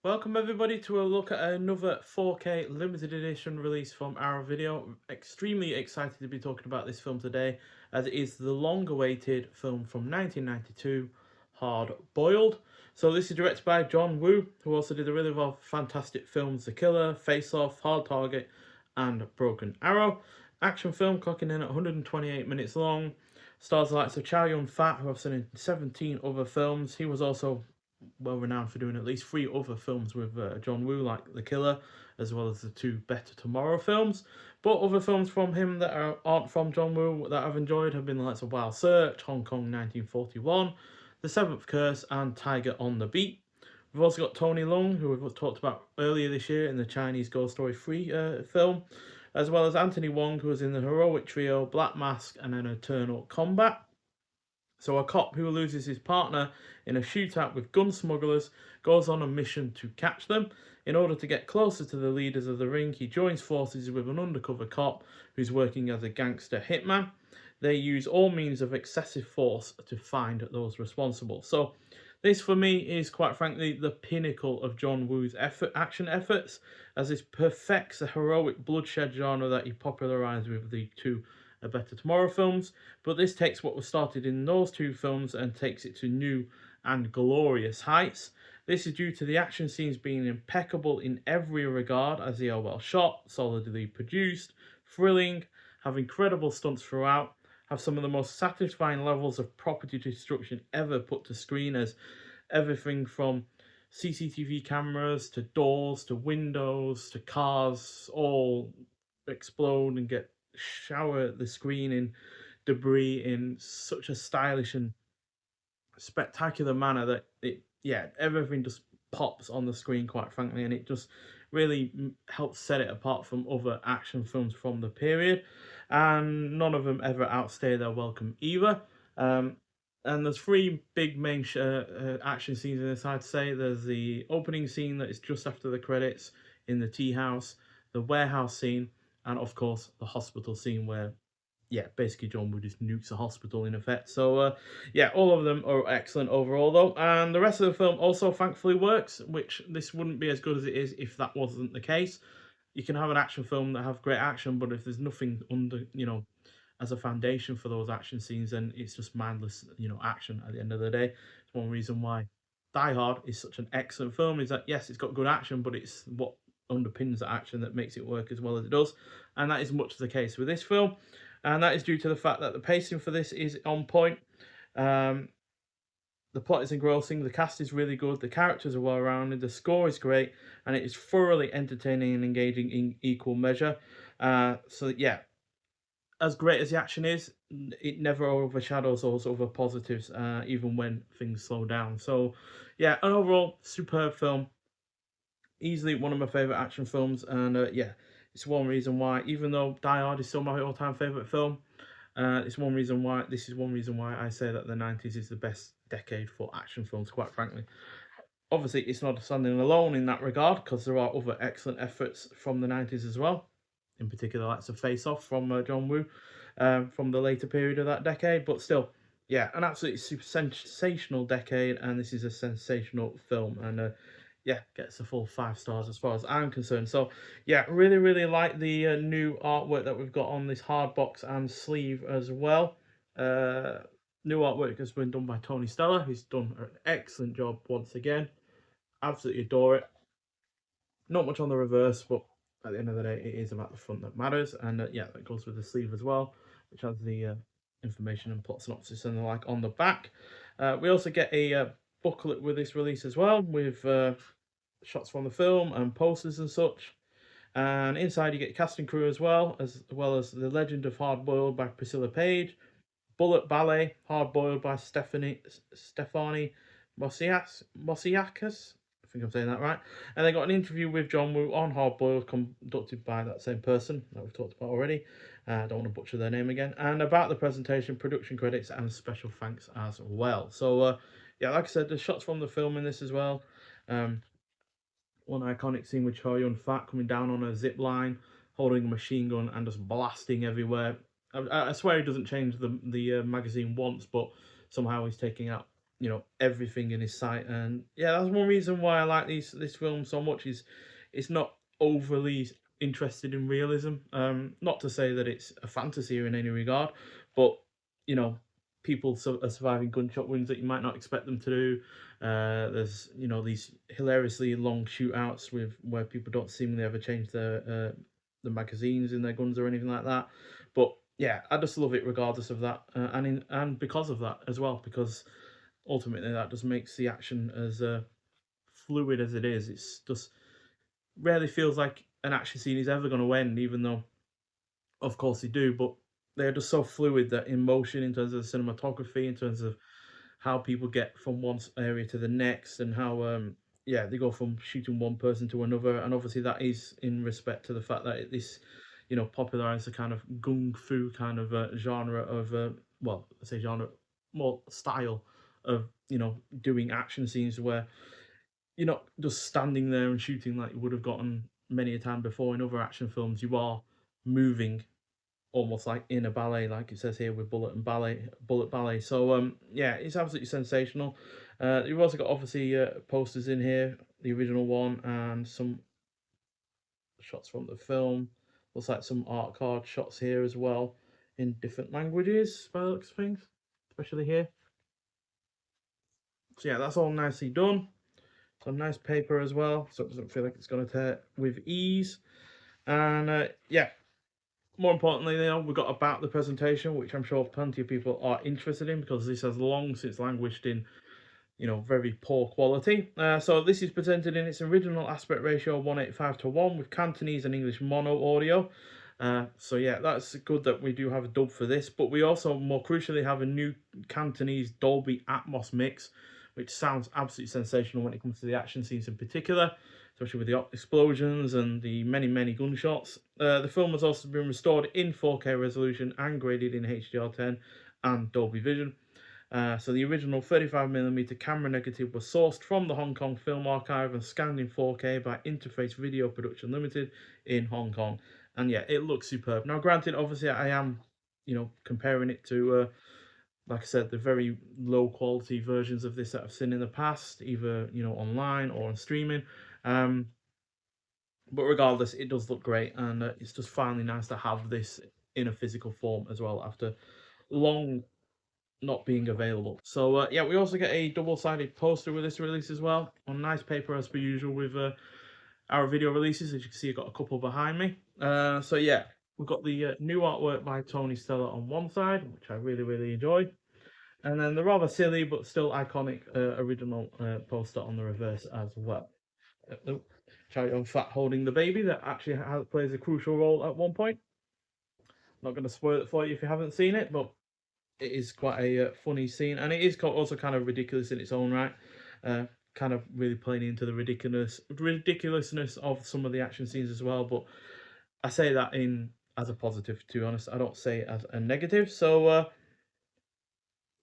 Welcome everybody to a look at another 4K limited edition release from Arrow Video. Extremely excited to be talking about this film today, as it is the long-awaited film from 1992, Hard Boiled. So this is directed by John Woo, who also did the really fantastic films The Killer, Face Off, Hard Target, and Broken Arrow. Action film clocking in at 128 minutes long. Stars the likes of Chow Yun-fat, who I've seen in 17 other films. He was also well renowned for doing at least three other films with John Woo, like The Killer, as well as the two Better Tomorrow films. But other films from him that aren't from John Woo that I've enjoyed have been the likes of Wild Search, Hong Kong 1941, The Seventh Curse, and Tiger on the Beat. We've also got Tony Leung, who we've talked about earlier this year in the Chinese Ghost Story 3 film, as well as Anthony Wong, who was in the heroic trio Black Mask and an Eternal Combat. So a cop who loses his partner in a shootout with gun smugglers goes on a mission to catch them. In order to get closer to the leaders of the ring, he joins forces with an undercover cop who's working as a gangster hitman. They use all means of excessive force to find those responsible. So this for me is quite frankly the pinnacle of John Woo's action efforts, as this perfects the heroic bloodshed genre that he popularized with the two A Better Tomorrow films. But this takes what was started in those two films and takes it to new and glorious heights. This is due to the action scenes being impeccable in every regard, as they are well shot, solidly produced, thrilling, have incredible stunts throughout, have some of the most satisfying levels of property destruction ever put to screen, as everything from CCTV cameras to doors to windows to cars all explode and get shower the screen in debris in such a stylish and spectacular manner that everything just pops on the screen, quite frankly, and it just really helps set it apart from other action films from the period, and none of them ever outstay their welcome either. And there's three big main action scenes in this, I'd say. There's the opening scene that is just after the credits in the tea house, the warehouse scene, and of course the hospital scene where basically John Woo just nukes the hospital in effect. So all of them are excellent overall though, and the rest of the film also thankfully works, which this wouldn't be as good as it is if that wasn't the case. You can have an action film that have great action, but if there's nothing under, as a foundation for those action scenes, then it's just mindless, action at the end of the day. It's one reason why Die Hard is such an excellent film, is that yes, it's got good action, but it's what underpins the action that makes it work as well as it does. And that is much the case with this film. And that is due to the fact that the pacing for this is on point. Um, the plot is engrossing, the cast is really good, the characters are well rounded, the score is great, and it is thoroughly entertaining and engaging in equal measure. As great as the action is, it never overshadows those other positives, even when things slow down. So, yeah, an overall superb film. Easily one of my favourite action films, and it's one reason why, even though Die Hard is still my all-time favourite film, it's one reason why this is one reason why I say that the 90s is the best decade for action films, quite frankly. Obviously, it's not standing alone in that regard, because there are other excellent efforts from the 90s as well. In particular, that's a Face Off from John Woo, from the later period of that decade. But still, yeah, an absolutely super sensational decade, and this is a sensational film. And gets a full 5 stars as far as I'm concerned. So, yeah, really, really like the new artwork that we've got on this hard box and sleeve as well. New artwork has been done by Tony Stella, who's done an excellent job once again. Absolutely adore it. Not much on the reverse, but at the end of the day, it is about the front that matters. And that goes with the sleeve as well, which has the information and plot synopsis and the like on the back. We also get a booklet with this release as well, with shots from the film and posters and such. And inside you get casting crew as well as The Legend of Hard Boiled by Priscilla Page, Bullet Ballet Hard Boiled by Stefani Mosiakis. I think I'm saying that right. And they got an interview with John Woo on Hard Boiled, conducted by that same person that we've talked about already. I don't want to butcher their name again. And about the presentation, production credits, and special thanks as well. So, like I said, there's shots from the film in this as well. One iconic scene with Chow Yun-fat coming down on a zip line, holding a machine gun and just blasting everywhere. I swear he doesn't change the magazine once, but somehow he's taking out everything in his sight. And yeah, that's one reason why I like this film so much. Is it's not overly interested in realism. Not to say that it's a fantasy in any regard, but you know, people are surviving gunshot wounds that you might not expect them to do. There's these hilariously long shootouts with where people don't seemingly ever change the magazines in their guns or anything like that. But yeah, I just love it regardless of that, and because of that as well, because ultimately that just makes the action as fluid as it is. It's just rarely feels like an action scene is ever going to end, even though of course they do, but they're just so fluid that in motion, in terms of the cinematography, in terms of how people get from one area to the next, and how yeah, they go from shooting one person to another. And obviously that is in respect to the fact that this popularized the kind of gung fu kind of genre of well, I say genre, more style of doing action scenes where you're not just standing there and shooting like you would have gotten many a time before in other action films. You are moving almost like in a ballet, like it says here with bullet ballet. So yeah, it's absolutely sensational. You've also got obviously posters in here, the original one, and some shots from the film. Looks like some art card shots here as well, in different languages by the looks of things, especially here. So yeah, that's all nicely done. Some nice paper as well, so it doesn't feel like it's going to tear with ease. And yeah, more importantly, we've got about the presentation, which I'm sure plenty of people are interested in, because this has long since languished in, very poor quality. So this is presented in its original aspect ratio 185:1 with Cantonese and English mono audio. So yeah, that's good that we do have a dub for this, but we also, more crucially, have a new Cantonese Dolby Atmos mix, which sounds absolutely sensational when it comes to the action scenes in particular, especially with the explosions and the many gunshots. The film has also been restored in 4K resolution and graded in HDR10 and Dolby Vision. So the original 35mm camera negative was sourced from the Hong Kong Film Archive and scanned in 4K by Interface Video Production Limited in Hong Kong. And yeah, it looks superb. Now, granted, obviously, I am, comparing it to, like I said, the very low quality versions of this that I've seen in the past, either online or on streaming. But regardless, it does look great, and it's just finally nice to have this in a physical form as well after long not being available. So yeah, we also get a double-sided poster with this release as well, on nice paper as per usual with our video releases. As you can see, I've got a couple behind me. So yeah, we've got the new artwork by Tony Stella on one side, which I really enjoy, and then the rather silly but still iconic original poster on the reverse as well. Charlie on Fat holding the baby that actually plays a crucial role at one point. Not going to spoil it for you if you haven't seen it, but it is quite a funny scene, and it is also kind of ridiculous in its own right. Kind of really playing into the ridiculousness of some of the action scenes as well. But I say that in as a positive, to be honest. I don't say it as a negative. So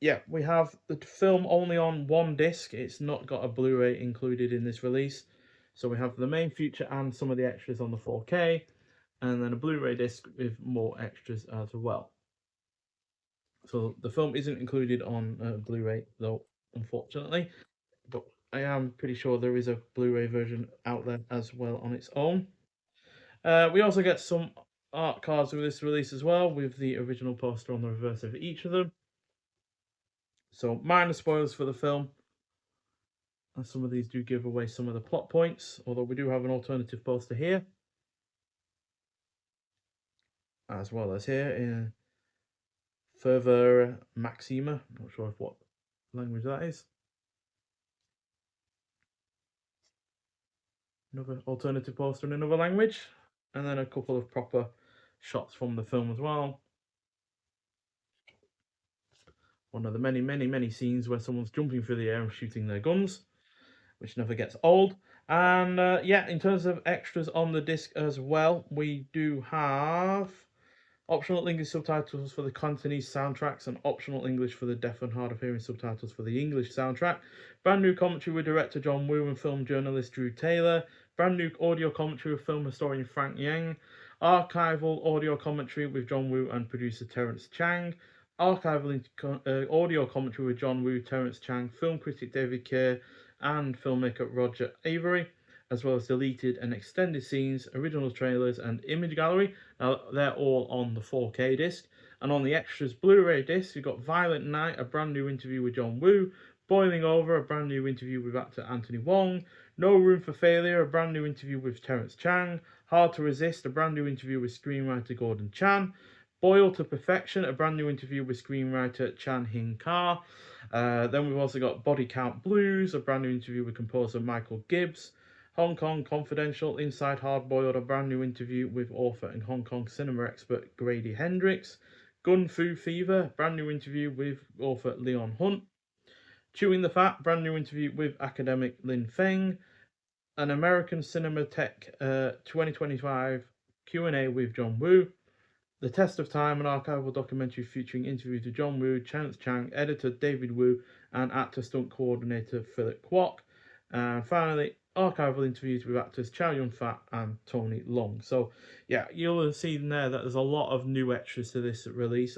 yeah, we have the film only on one disc. It's not got a Blu-ray included in this release. So we have the main feature and some of the extras on the 4K, and then a Blu-ray disc with more extras as well. So the film isn't included on Blu-ray though, unfortunately, but I am pretty sure there is a Blu-ray version out there as well on its own. We also get some art cards with this release as well, with the original poster on the reverse of each of them. So minor spoilers for the film, and some of these do give away some of the plot points, although we do have an alternative poster here, as well as here in Further Maxima. I'm not sure of what language that is. Another alternative poster in another language, and then a couple of proper shots from the film as well. One of the many scenes where someone's jumping through the air and shooting their guns, which never gets old. And yeah, in terms of extras on the disc as well, we do have optional English subtitles for the Cantonese soundtracks and optional English for the deaf and hard of hearing subtitles for the English soundtrack. Brand new commentary with director John Woo and film journalist Drew Taylor. Brand new audio commentary with film historian Frank Yang. Archival audio commentary with John Woo and producer Terence Chang. archival audio commentary with John Woo, Terence Chang, film critic David Kerr, and filmmaker Roger Avery, as well as deleted and extended scenes, original trailers, and image gallery. Now, they're all on the 4K disc. And on the extras Blu-ray disc, you've got Violent Night, a brand new interview with John Woo, Boiling Over, a brand new interview with actor Anthony Wong, No Room for Failure, a brand new interview with Terence Chang, Hard to Resist, a brand new interview with screenwriter Gordon Chan, Boil to Perfection, a brand new interview with screenwriter Chan Hin Kar. Then we've also got Body Count Blues, a brand new interview with composer Michael Gibbs. Hong Kong Confidential, Inside Hard Boiled, a brand new interview with author and Hong Kong cinema expert Grady Hendrix. Gun Fu Fever, brand new interview with author Leon Hunt. Chewing the Fat, brand new interview with academic Lin Feng. An American Cinematheque 2025 Q&A with John Woo. The Test of Time, an archival documentary featuring interviews with John Woo, Terence Chang, editor David Woo, and actor stunt coordinator Philip Kwok. And finally, archival interviews with actors Chow Yun-fat and Tony Leung. So, yeah, you'll have seen there that there's a lot of new extras to this release.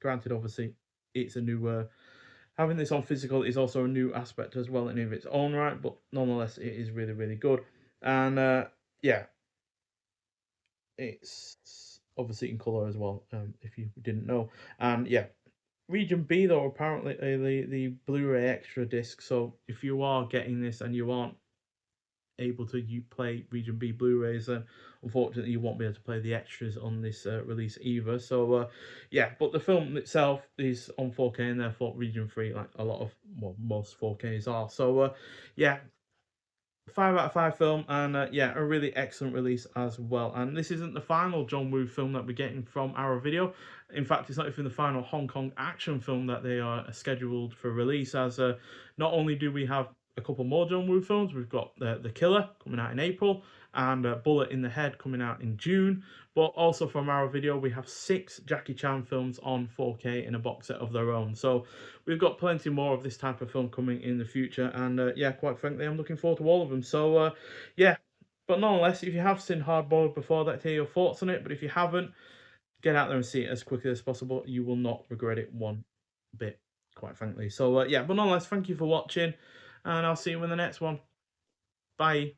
Granted, obviously, it's a new. Having this on physical is also a new aspect as well in its own right, but nonetheless, it is really, really good. And yeah, it's obviously in color as well, if you didn't know. And yeah, Region B though apparently the Blu-ray extra disc. So if you are getting this and you aren't able to play Region B Blu-rays, then unfortunately you won't be able to play the extras on this release either. So yeah, but the film itself is on 4K and therefore Region 3, like a lot of, well, most 4Ks are. So yeah, 5 out of 5 film, and yeah, a really excellent release as well. And this isn't the final John Woo film that we're getting from Arrow Video. In fact, it's not even the final Hong Kong action film that they are scheduled for release, as not only do we have a couple more John Woo films, we've got The Killer coming out in April, and Bullet in the Head coming out in June. But also from Arrow Video, we have 6 Jackie Chan films on 4K in a box set of their own. So we've got plenty more of this type of film coming in the future. And yeah, quite frankly, I'm looking forward to all of them. So yeah, but nonetheless, if you have seen Hardboiled before, I'd like to hear your thoughts on it. But if you haven't, get out there and see it as quickly as possible. You will not regret it one bit, quite frankly. So yeah, but nonetheless, thank you for watching, and I'll see you in the next one. Bye.